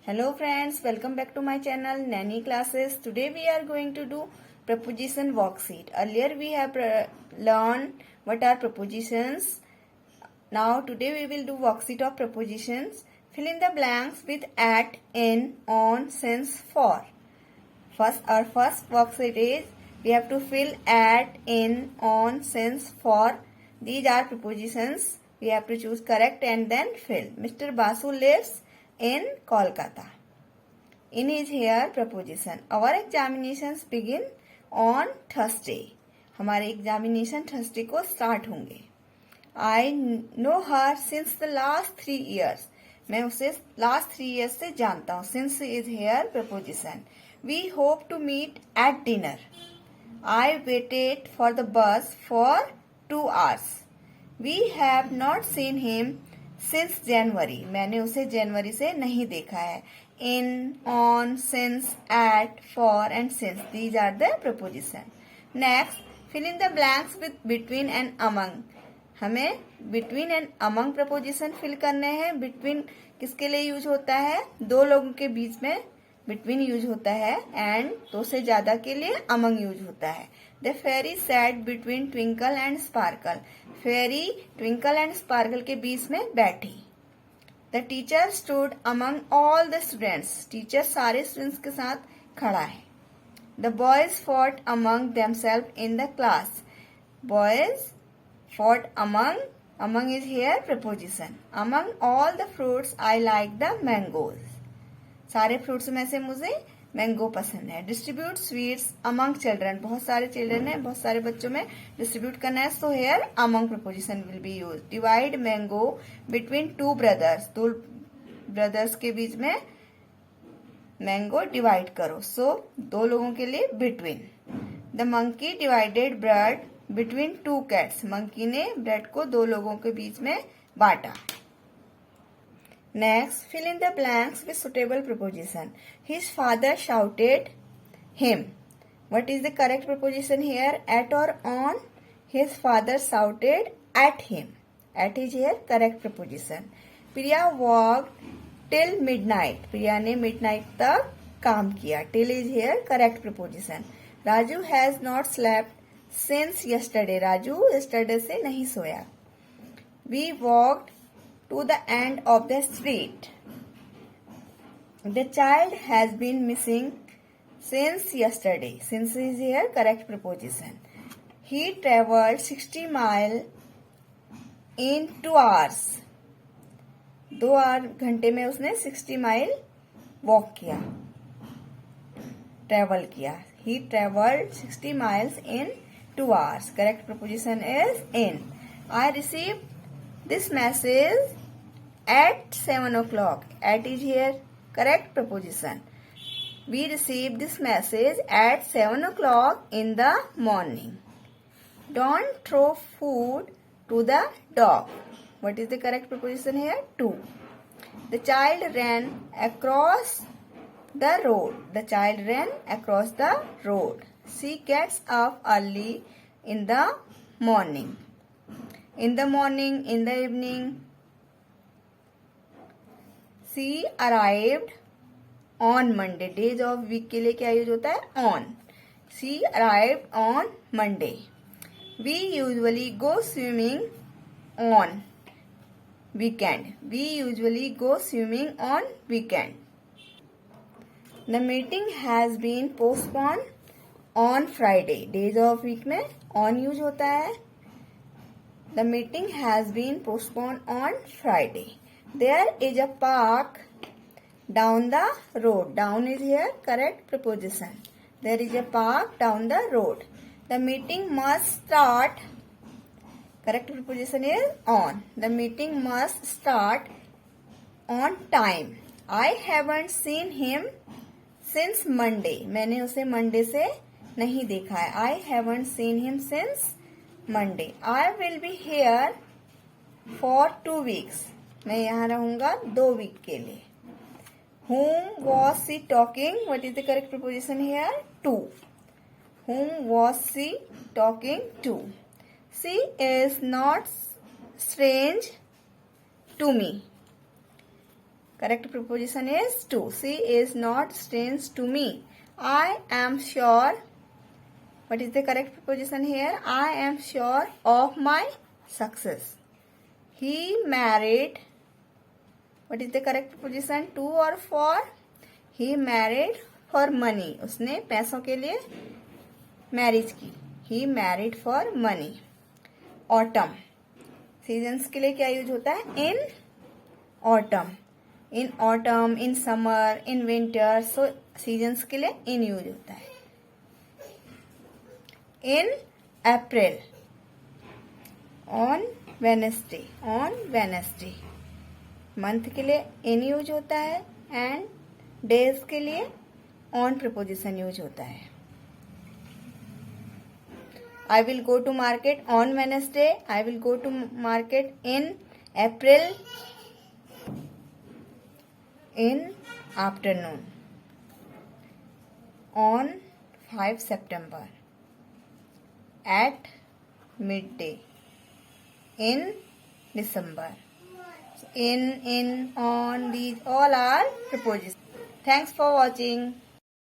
Hello friends, welcome back to my channel Nanny Classes. Today we are going to do preposition worksheet. Earlier we have learned what are prepositions. Now today we will do worksheet of prepositions. Fill in the blanks with at, in, on, since, for. Our first worksheet is we have to fill at, in, on, since, for. These are prepositions. We have to choose correct and then fill. Mr. Basu lives in Kolkata. In is here preposition. Our examinations begin on Thursday. हमारे examination Thursday को start होंगे. I know her since the last 3 years. मैं उसे last 3 years से जानता हूँ. Since is here preposition. We hope to meet at dinner. I waited for the bus for 2 hours. We have not seen him since January. मैंने उसे जनवरी से नहीं देखा है. In, on, since, at, for and since. These are the preposition. Next, fill in the blanks with between and among. हमें between and among preposition fill करने हैं. Between किसके लिए यूज होता है? दो लोगों के बीच में between यूज होता है and दो से ज्यादा के लिए among यूज होता है. The fairy sat between Twinkle and Sparkle. Fairy Twinkle and Sparkle के बीच में बैठी. The teacher stood among all the students. Teacher सारे students के साथ खड़ा है. The boys fought among themselves in the class. Boys fought among. Among is here preposition. Among all the fruits, I like the mangoes. सारे fruits में से मुझे mango पसंद है. Distribute sweets among children. बहुत सारे चिल्ड्रन है, बहुत सारे बच्चों में डिस्ट्रीब्यूट करना है. So here among preposition will be use. Divide mango between 2 brothers. 2 brothers के बीच में मैंगो डिवाइड करो. सो 2 लोगों के लिए between. The monkey divided bread between 2 cats. Monkey ने ब्रेड को 2 लोगों के बीच में बांटा. Next, fill in the blanks with suitable preposition. His father shouted him. What is the correct preposition here? At or on? His father shouted at him. At is here correct preposition. Priya worked till midnight. Priya ने midnight तक काम किया. Till is here correct preposition. Raju has not slept since yesterday. Raju yesterday से नहीं सोया. We walked to the end of the street. The child has been missing since yesterday. Since is here correct preposition. He traveled 60 miles in 2 hours. 2 घंटे में उसने 60 mile walk किया, travel किया. He traveled 60 miles in 2 hours. Correct preposition is in. I received this message at 7 o'clock. At is here correct preposition. We received this message at 7 o'clock in the morning. Don't throw food to the dog. What is the correct preposition here? To. The child ran across the road. The child ran across the road. She gets up early in the morning. In the morning, in the evening. She arrived on Monday. Days of week के लिए क्या use होता है? On. She arrived on Monday. We usually go swimming on weekend. We usually go swimming on weekend. The meeting has been postponed on Friday. Days of week में on use होता है. The meeting has been postponed on Friday. There is a park down the road. Down is here correct preposition. There is a park down the road. The meeting must start. Correct preposition is on. The meeting must start on time. I haven't seen him since Monday. मैंने उसे Monday से नहीं देखा है. I haven't seen him since Monday. I will be here for 2 weeks. मैं यहाँ रहूंगा 2 week के लिए. Whom was she talking? What is the correct preposition here? To. Whom was she talking to? She is not strange to me. Correct preposition is to. She is not strange to me. I am sure. What is the correct preposition here? I am sure of my success. He married. What is the correct preposition? To or for? He married for money. उसने पैसों के लिए marriage की. He married for money. Autumn. Seasons के लिए क्या use होता है? In autumn. In autumn, in summer, in winter. So seasons के लिए in यूज होता है. In April. On Wednesday. On Wednesday. Month के लिए in यूज होता है एंड डेज के लिए on preposition यूज होता है. I will go to market on Wednesday. I will go to market in April in afternoon. On 5 September at midday. In December. So in, on, these all are prepositions. Thanks for watching.